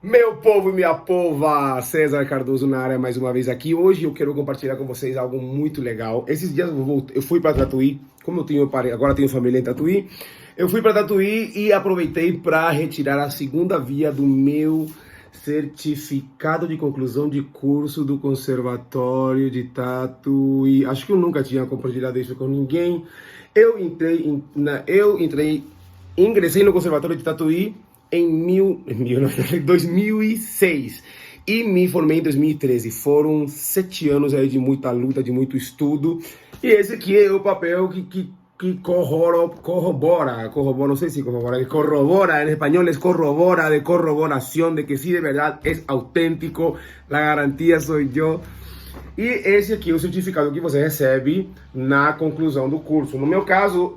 Meu povo e minha pova, César Cardoso na área mais uma vez aqui. Hoje eu quero compartilhar com vocês algo muito legal. Esses dias eu fui para Tatuí, como agora tenho família em Tatuí, eu fui para Tatuí e aproveitei para retirar a segunda via do meu certificado de conclusão de curso do Conservatório de Tatuí. Acho que eu nunca tinha compartilhado isso com ninguém. Ingressei no Conservatório de Tatuí em 2006 e me formei em 2013. Foram 7 anos aí de muita luta, de muito estudo. E esse aqui é o papel que corrobora, não sé si corrobora, en español es corrobora, de corroboración, de que sí, de verdad es auténtico, la garantía soy yo. E esse aqui é o certificado que você recebe na conclusão do curso. No meu caso,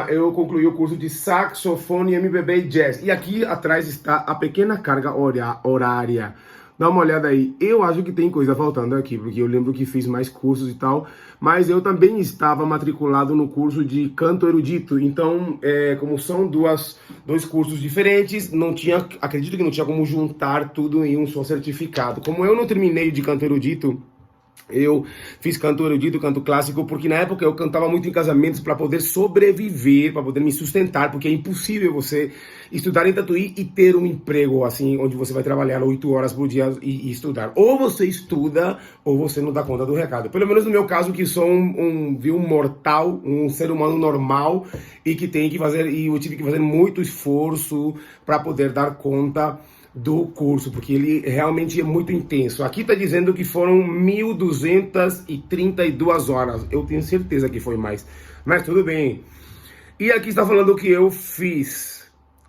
eu concluí o curso de saxofone, MPB e jazz. E aqui atrás está a pequena carga horária. Dá uma olhada aí. Eu acho que tem coisa faltando aqui, porque eu lembro que fiz mais cursos e tal. Mas eu também estava matriculado no curso de canto erudito. Então, como são dois cursos diferentes, acredito que não tinha como juntar tudo em um só certificado. Como eu não terminei de canto erudito, eu fiz canto erudito, canto clássico, porque na época eu cantava muito em casamentos para poder sobreviver, para poder me sustentar, porque é impossível você estudar em Tatuí e ter um emprego assim, onde você vai trabalhar 8 horas por dia e estudar. Ou você estuda, ou você não dá conta do recado. Pelo menos no meu caso, que sou um mortal, um ser humano normal, e que eu tive que fazer muito esforço para poder dar conta do curso, porque ele realmente é muito intenso. Aqui está dizendo que foram 1.232 horas. Eu tenho certeza que foi mais, mas tudo bem. E aqui está falando o que eu fiz.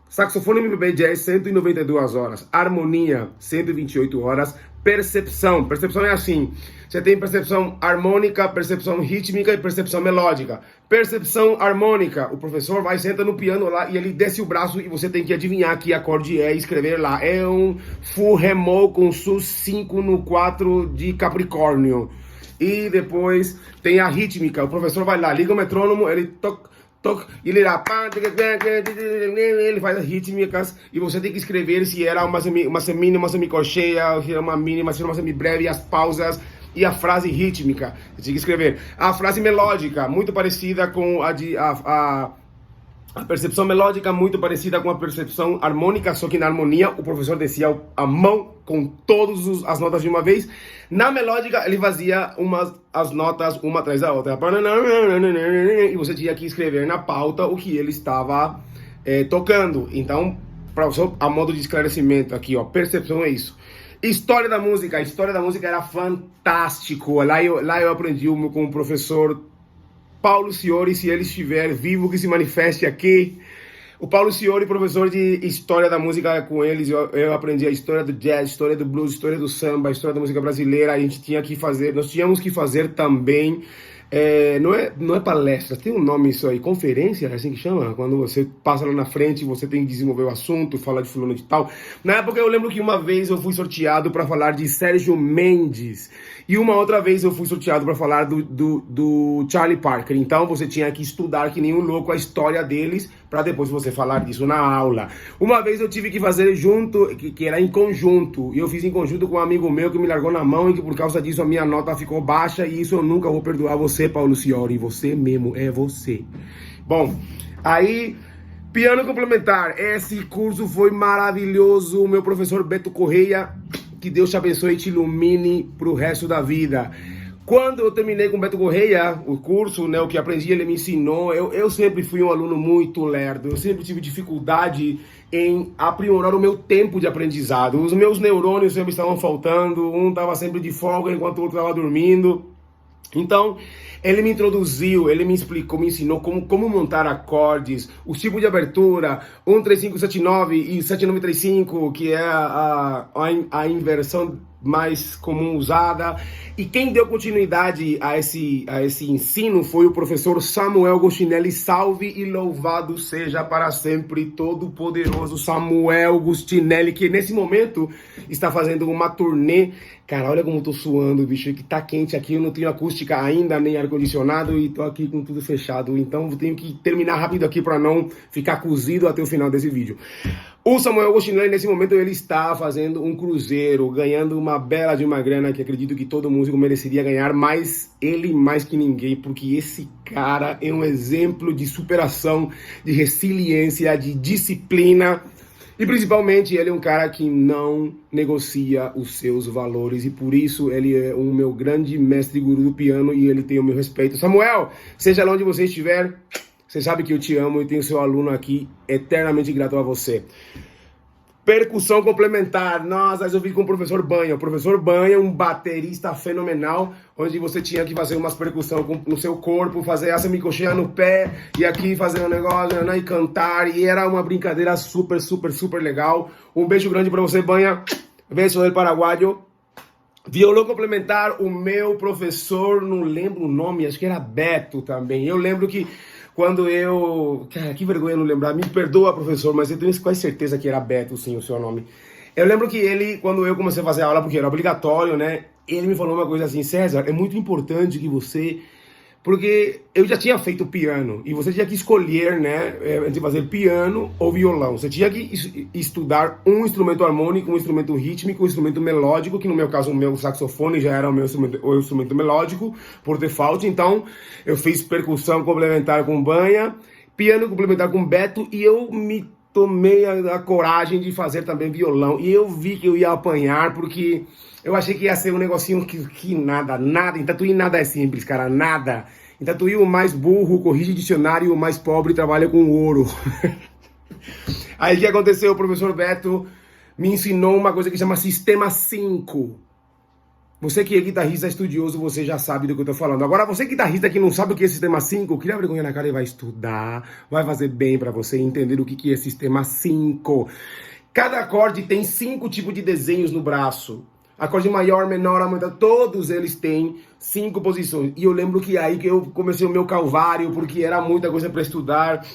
Saxofone, MPB, jazz, 192 horas. Harmonia, 128 horas. Percepção é assim: você tem percepção harmônica, percepção rítmica e percepção melódica. Percepção harmônica, o professor vai, senta no piano lá e ele desce o braço e você tem que adivinhar que acorde é e escrever lá. É um Fu Remol com Sus 5 no 4 de Capricórnio. E depois tem a rítmica, o professor vai lá, liga o metrônomo, ele toca, e ele faz as rítmicas e você tem que escrever se era uma semínima, uma semicolcheia, se era uma mínima, se era uma semibreve, as pausas e a frase rítmica. Você tem que escrever. A frase melódica, muito parecida com a percepção melódica, muito parecida com a percepção harmônica, só que na harmonia o professor descia a mão com todas as notas de uma vez. Na melódica ele fazia as notas uma atrás da outra. E você tinha que escrever na pauta o que ele estava tocando. Então, a modo de esclarecimento aqui, ó, percepção é isso. História da música. A história da música era fantástico. Lá eu aprendi com o professor Paulo Ciori, se ele estiver vivo, que se manifeste aqui. O Paulo Ciori, professor de História da Música, com eles eu aprendi a história do jazz, a história do blues, a história do samba, a história da música brasileira. Nós tínhamos que fazer também, não é palestra, tem um nome isso aí, conferência, é assim que chama? Quando você passa lá na frente, você tem que desenvolver o assunto, falar de fulano de tal. Na época eu lembro que uma vez eu fui sorteado para falar de Sérgio Mendes, e uma outra vez eu fui sorteado para falar do Charlie Parker. Então você tinha que estudar que nem um louco a história deles, para depois você falar disso na aula. Uma vez eu tive que fazer junto, que era em conjunto, e eu fiz em conjunto com um amigo meu que me largou na mão, e que por causa disso a minha nota ficou baixa, e isso eu nunca vou perdoar você, Paulo Ciori, você mesmo, é você. Bom, aí, piano complementar, esse curso foi maravilhoso. O meu professor Beto Correia, que Deus te abençoe e te ilumine pro resto da vida. Quando eu terminei com o Beto Correia, o curso, né, o que aprendi, ele me ensinou. Eu sempre fui um aluno muito lerdo, eu sempre tive dificuldade em aprimorar o meu tempo de aprendizado. Os meus neurônios sempre estavam faltando, um estava sempre de folga enquanto o outro estava dormindo. Então, ele me introduziu, ele me explicou, me ensinou como montar acordes, o tipo de abertura, 13579 e 7935, que é a inversão mais comum usada. E quem deu continuidade a esse ensino foi o professor Samuel Gostinelli. Salve e louvado seja para sempre todo-poderoso Samuel Gostinelli, que nesse momento está fazendo uma turnê. Cara, olha como eu tô suando, bicho, que tá quente aqui, eu não tenho acústica ainda, nem ar-condicionado, e tô aqui com tudo fechado, então eu tenho que terminar rápido aqui para não ficar cozido até o final desse vídeo. O Samuel Agostinelli, nesse momento, ele está fazendo um cruzeiro, ganhando uma bela de uma grana que acredito que todo músico mereceria ganhar, mas ele mais que ninguém, porque esse cara é um exemplo de superação, de resiliência, de disciplina, e principalmente ele é um cara que não negocia os seus valores, e por isso ele é o meu grande mestre guru do piano e ele tem o meu respeito. Samuel, seja lá onde você estiver, você sabe que eu te amo e tenho seu aluno aqui, eternamente grato a você. Percussão complementar. Nossa, eu vi com o professor Banha. O professor Banha, um baterista fenomenal, onde você tinha que fazer umas percussão no seu corpo, fazer essa semicocheia no pé, e aqui fazer um negócio, né, e cantar, e era uma brincadeira super, super, super legal. Um beijo grande para você, Banha. Beijo del Paraguaio. Violão complementar, o meu professor, não lembro o nome, acho que era Beto também. Eu lembro que quando eu... Cara, que vergonha não lembrar. Me perdoa, professor, mas eu tenho quase certeza que era Beto, sim, o seu nome. Eu lembro que ele, quando eu comecei a fazer a aula, porque era obrigatório, né? Ele me falou uma coisa assim: César, é muito importante que você... Porque eu já tinha feito piano, e você tinha que escolher, né, entre fazer piano ou violão. Você tinha que estudar um instrumento harmônico, um instrumento rítmico, um instrumento melódico, que no meu caso o meu saxofone já era o instrumento melódico, por default. Então, eu fiz percussão complementar com Banha, piano complementar com Beto, e eu me tomei a coragem de fazer também violão. E eu vi que eu ia apanhar, porque eu achei que ia ser um negocinho que nada. Em Tatuí nada é simples, cara, nada. Em Tatuí o mais burro corrige dicionário e o mais pobre trabalha com ouro. Aí o que aconteceu? O professor Beto me ensinou uma coisa que chama Sistema 5. Você que é guitarrista estudioso, você já sabe do que eu tô falando. Agora, você guitarrista que não sabe o que é Sistema 5, cria vergonha na cara e vai estudar. Vai fazer bem pra você entender o que é Sistema 5. Cada acorde tem 5 tipos de desenhos no braço. Acorde maior, menor, aumentar, todos eles têm 5 posições. E eu lembro que aí que eu comecei o meu calvário, porque era muita coisa para estudar.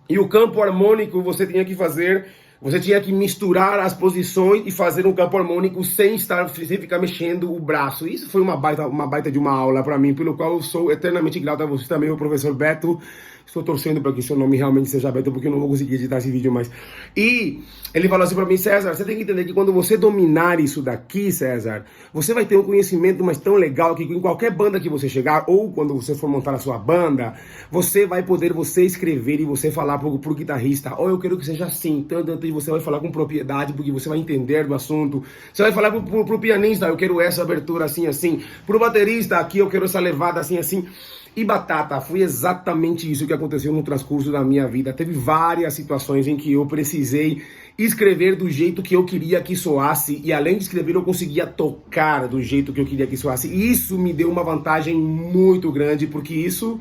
E o campo harmônico você tinha que fazer, você tinha que misturar as posições e fazer um campo harmônico sem ficar mexendo o braço. Isso foi uma baita de uma aula para mim, pelo qual eu sou eternamente grato a você também, o professor Beto. Estou torcendo para que seu nome realmente seja Beto, porque eu não vou conseguir editar esse vídeo mais. E ele falou assim para mim: César, você tem que entender que quando você dominar isso daqui, César, você vai ter um conhecimento mas tão legal que em qualquer banda que você chegar, ou quando você for montar a sua banda, você vai poder escrever e você falar pro guitarrista: eu quero que seja assim, tanto, e você vai falar com propriedade, porque você vai entender do assunto. Você vai falar pro pianista: eu quero essa abertura assim, assim. Pro baterista, aqui eu quero essa levada assim, assim. E batata, foi exatamente isso que aconteceu no transcurso da minha vida. Teve várias situações em que eu precisei escrever do jeito que eu queria que soasse, e além de escrever eu conseguia tocar do jeito que eu queria que soasse. E isso me deu uma vantagem muito grande, porque isso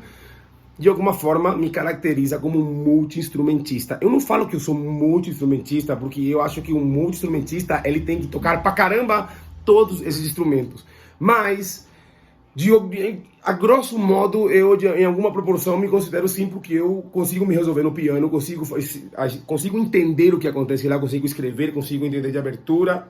de alguma forma me caracteriza como um multi-instrumentista. Eu não falo que eu sou multi-instrumentista, porque eu acho que um multi-instrumentista ele tem que tocar pra caramba todos esses instrumentos. Mas a grosso modo, eu em alguma proporção me considero sim, porque eu consigo me resolver no piano, consigo entender o que acontece lá, consigo escrever, consigo entender de abertura,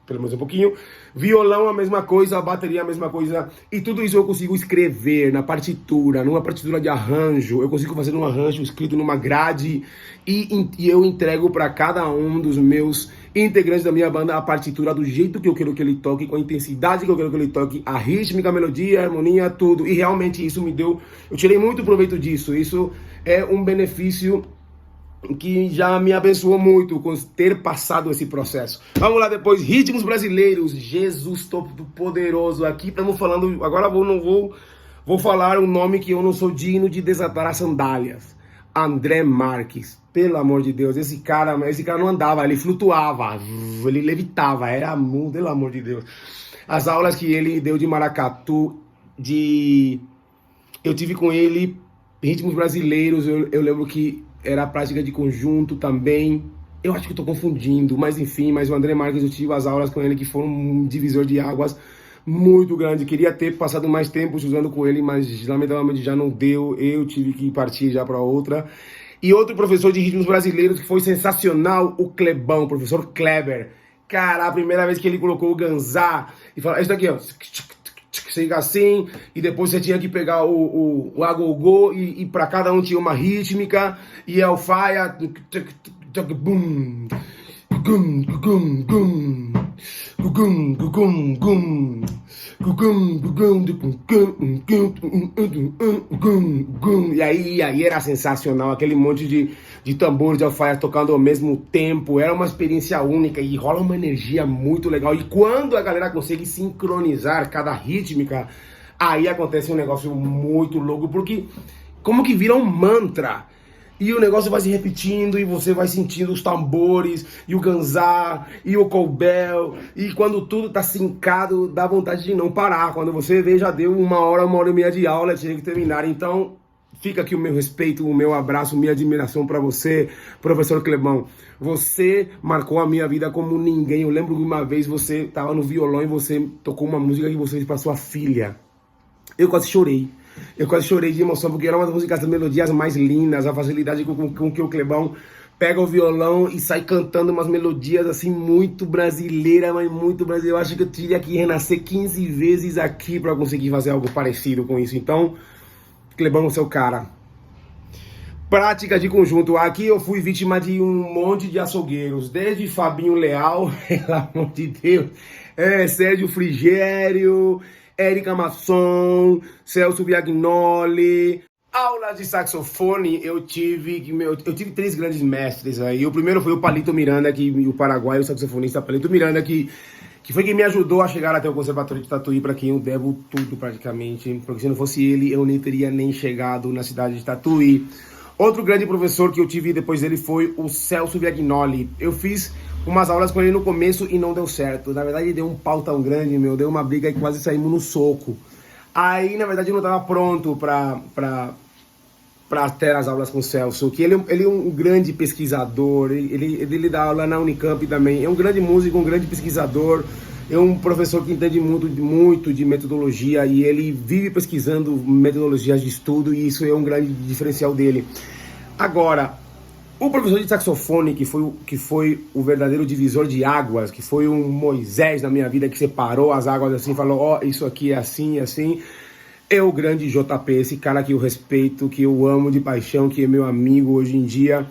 pelo menos um pouquinho. Violão a mesma coisa, bateria a mesma coisa, e tudo isso eu consigo escrever na partitura, numa partitura de arranjo. Eu consigo fazer um arranjo escrito numa grade e eu entrego para cada um dos meus integrantes da minha banda a partitura do jeito que eu quero que ele toque, com a intensidade que eu quero que ele toque, a rítmica, a melodia, a harmonia, tudo. E realmente isso me deu, eu tirei muito proveito disso. Isso é um benefício que já me abençoou muito com ter passado esse processo. Vamos lá depois, ritmos brasileiros. Jesus Todo-Poderoso. Aqui estamos falando, agora vou falar um nome que eu não sou digno de desatar as sandálias. André Marques. Pelo amor de Deus, esse cara não andava, ele flutuava, ele levitava, era mudo, pelo amor de Deus. As aulas que ele deu de maracatu, eu tive com ele, ritmos brasileiros, eu lembro que era prática de conjunto também. Eu acho que estou confundindo, mas enfim, mas o André Marques, eu tive as aulas com ele que foram um divisor de águas muito grande. Queria ter passado mais tempo estudando com ele, mas lamentavelmente já não deu, eu tive que partir já para outra. E outro professor de ritmos brasileiros que foi sensacional, o Clebão, o professor Kleber. Cara, a primeira vez que ele colocou o ganzá e falou, isso daqui, ó, chega assim, e depois você tinha que pegar o agogô e para cada um tinha uma rítmica, e a alfaia, Bum, gum, gum, gum. Gugum, gugum, gum. Gugum, gugum, gum. E aí era sensacional, aquele monte de tambores de alfaiate tocando ao mesmo tempo. Era uma experiência única e rola uma energia muito legal. E quando a galera consegue sincronizar cada rítmica, aí acontece um negócio muito louco, porque como que vira um mantra. E o negócio vai se repetindo e você vai sentindo os tambores, e o ganzá, e o cowbell. E quando tudo tá sincado, dá vontade de não parar. Quando você vê, já deu uma hora e meia de aula, tinha que terminar. Então, fica aqui o meu respeito, o meu abraço, minha admiração para você, professor Clebão. Você marcou a minha vida como ninguém. Eu lembro que uma vez você tava no violão e você tocou uma música que você fez para sua filha. Eu quase chorei. Eu quase chorei de emoção, porque era uma das músicas, das melodias mais lindas, a facilidade com que o Clebão pega o violão e sai cantando umas melodias assim muito brasileiras, mas muito brasileira. Eu acho que eu teria que renascer 15 vezes aqui para conseguir fazer algo parecido com isso. Então, Clebão, seu cara. Prática de conjunto. Aqui eu fui vítima de um monte de açougueiros, desde Fabinho Leal, pelo amor de Deus, Sérgio Frigério, Érica Masson, Celso Viagnoli. Aulas de saxofone eu tive 3 grandes mestres aí. O primeiro foi o Palito Miranda, o paraguaio, o saxofonista Palito Miranda, que foi quem me ajudou a chegar até o Conservatório de Tatuí, para quem eu devo tudo praticamente, porque se não fosse ele eu nem teria nem chegado na cidade de Tatuí. Outro grande professor que eu tive depois dele foi o Celso Viagnoli. Eu fiz umas aulas com ele no começo e não deu certo. Na verdade, deu um pau tão grande, deu uma briga e quase saímos no soco. Aí, na verdade, eu não estava pronto para ter as aulas com o Celso, que ele é um grande pesquisador, ele dá aula na Unicamp também. É um grande músico, um grande pesquisador, é um professor que entende muito de metodologia e ele vive pesquisando metodologias de estudo e isso é um grande diferencial dele. Agora, o professor de saxofone, que foi o verdadeiro divisor de águas, que foi um Moisés na minha vida, que separou as águas assim, falou, ó, isso aqui é assim, é o grande JP, esse cara que eu respeito, que eu amo de paixão, que é meu amigo hoje em dia.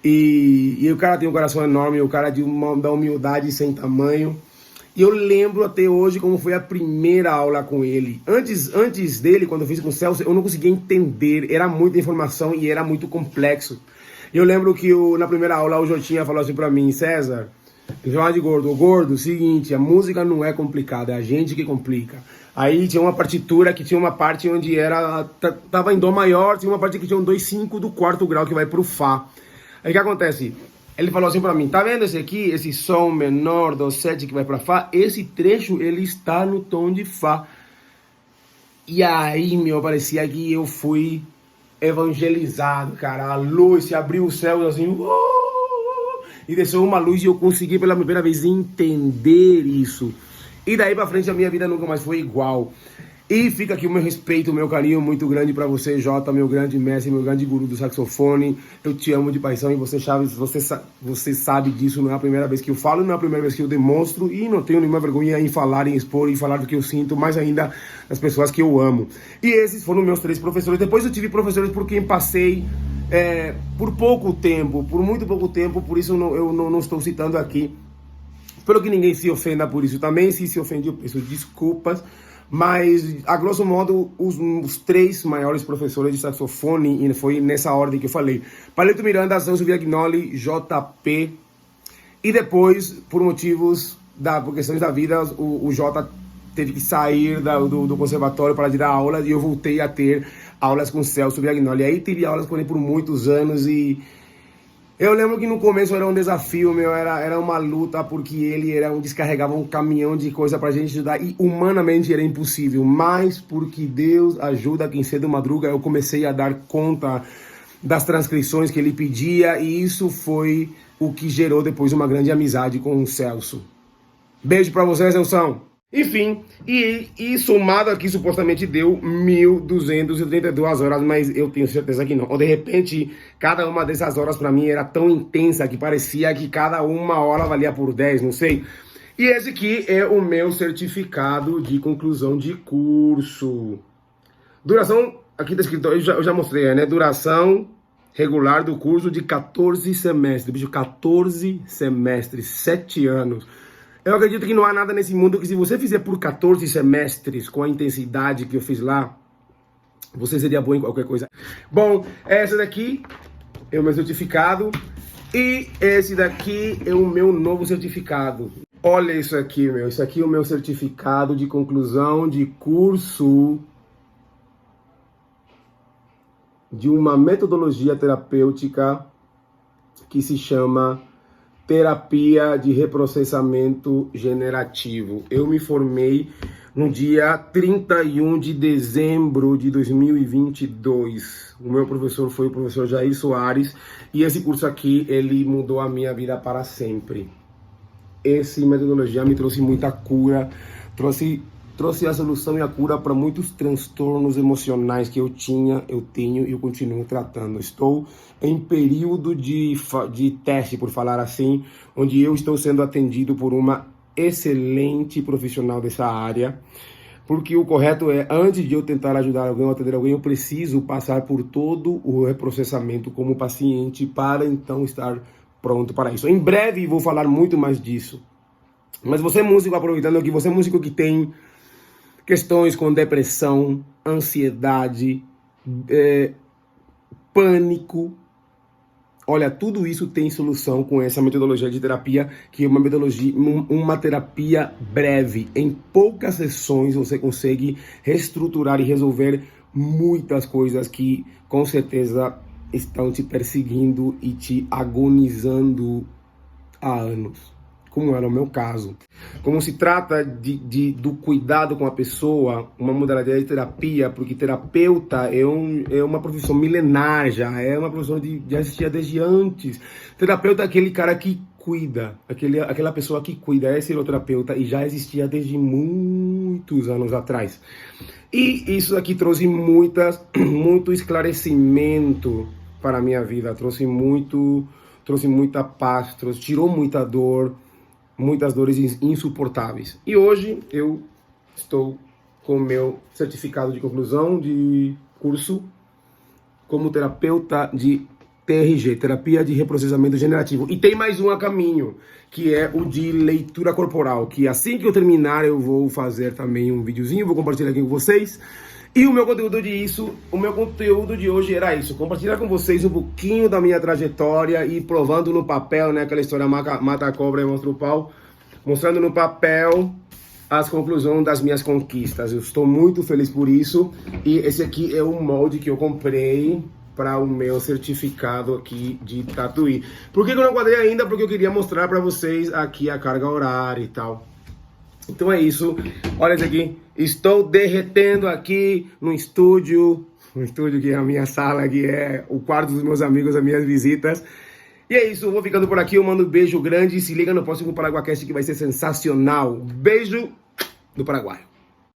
E o cara tem um coração enorme, o cara da humildade sem tamanho. E eu lembro até hoje como foi a primeira aula com ele. Antes dele, quando eu fiz com o Celso, eu não conseguia entender, era muita informação e era muito complexo. Eu lembro que na primeira aula o Jotinha falou assim pra mim, César, ele chamava de Gordo, Gordo, seguinte, a música não é complicada, é a gente que complica. Aí tinha uma partitura que tinha uma parte onde tava em Dó maior, tinha uma parte que tinha um 2/5 do 4º grau que vai pro Fá. Aí o que acontece? Ele falou assim pra mim, tá vendo esse aqui, esse som menor do 7 que vai pra Fá? Esse trecho, ele está no tom de Fá. E aí, parecia que eu fui evangelizado, cara. A luz, se abriu o céu assim, e desceu uma luz e eu consegui pela primeira vez entender isso. E daí pra frente a minha vida nunca mais foi igual. E fica aqui o meu respeito, o meu carinho muito grande pra você, Jota, meu grande mestre, meu grande guru do saxofone. Eu te amo de paixão e você sabe disso. Não é a primeira vez que eu falo, não é a primeira vez que eu demonstro. E não tenho nenhuma vergonha em falar, em expor, em falar do que eu sinto, mais ainda das pessoas que eu amo. E esses foram meus 3 professores. Depois eu tive professores por quem passei por pouco tempo, por muito pouco tempo. Por isso eu não estou citando aqui. Espero que ninguém se ofenda por isso também. Se ofendeu, eu peço desculpas. Mas, a grosso modo, os 3 maiores professores de saxofone, e foi nessa ordem que eu falei. Palito Miranda, Celso Viagnoli, JP. E depois, por questões da vida, o Jota teve que sair do conservatório para dar aulas. E eu voltei a ter aulas com Celso Viagnoli. Aí tive aulas com ele por muitos anos e eu lembro que no começo era um desafio, era uma luta, porque ele descarregava um caminhão de coisa pra gente estudar e humanamente era impossível, mas porque Deus ajuda quem cedo madruga, eu comecei a dar conta das transcrições que ele pedia e isso foi o que gerou depois uma grande amizade com o Celso. Beijo pra vocês, Celso. Enfim, e somado aqui supostamente deu 1.232 horas, mas eu tenho certeza que não. Ou de repente, cada uma dessas horas pra mim era tão intensa que parecia que cada uma hora valia por 10, não sei. E esse aqui é o meu certificado de conclusão de curso. Duração, aqui tá escrito, eu já mostrei, né? Duração regular do curso de 14 semestres. Bicho, 14 semestres, 7 anos. Eu acredito que não há nada nesse mundo que se você fizer por 14 semestres, com a intensidade que eu fiz lá, você seria bom em qualquer coisa. Bom, essa daqui é o meu certificado e esse daqui é o meu novo certificado. Olha isso aqui, meu. Isso aqui é o meu certificado de conclusão de curso de uma metodologia terapêutica que se chama terapia de reprocessamento generativo. Eu me formei no dia 31 de dezembro de 2022. O meu professor foi o professor Jair Soares e esse curso aqui, ele mudou a minha vida para sempre. Essa metodologia me trouxe muita cura, trouxe a solução e a cura para muitos transtornos emocionais que eu tenho e eu continuo tratando. Estou em período de teste, por falar assim, onde eu estou sendo atendido por uma excelente profissional dessa área, porque o correto é, antes de eu tentar ajudar alguém ou atender alguém, eu preciso passar por todo o reprocessamento como paciente para então estar pronto para isso. Em breve vou falar muito mais disso. Mas você é músico, aproveitando que você é músico que tem questões com depressão, ansiedade, pânico. Olha, tudo isso tem solução com essa metodologia de terapia, que é uma terapia breve. Em poucas sessões você consegue reestruturar e resolver muitas coisas que com certeza estão te perseguindo e te agonizando há anos, como era o meu caso. Como se trata do cuidado com a pessoa, uma modalidade de terapia, porque terapeuta é uma profissão milenar já, é uma profissão que já existia desde antes. Terapeuta é aquele cara que cuida, aquela pessoa que cuida, esse é o terapeuta, e já existia desde muitos anos atrás. E isso aqui trouxe muito esclarecimento para a minha vida, trouxe muita paz, tirou muita dor, muitas dores insuportáveis. E hoje eu estou com o meu certificado de conclusão de curso como terapeuta de TRG, terapia de reprocessamento generativo. E tem mais um a caminho, que é o de leitura corporal, que assim que eu terminar eu vou fazer também um videozinho, vou compartilhar aqui com vocês. E o meu conteúdo de hoje era isso, compartilhar com vocês um pouquinho da minha trajetória e provando no papel, né, aquela história mata a cobra e mostra o pau, mostrando no papel as conclusões das minhas conquistas. Eu estou muito feliz por isso e esse aqui é o molde que eu comprei para o meu certificado aqui de Tatuí. Por que eu não guardei ainda? Porque eu queria mostrar para vocês aqui a carga horária e tal. Então é isso, olha isso aqui, estou derretendo aqui no estúdio que é a minha sala, que é o quarto dos meus amigos, as minhas visitas. E é isso, eu vou ficando por aqui, eu mando um beijo grande, se liga no próximo Paraguacast que vai ser sensacional. Beijo do Paraguai.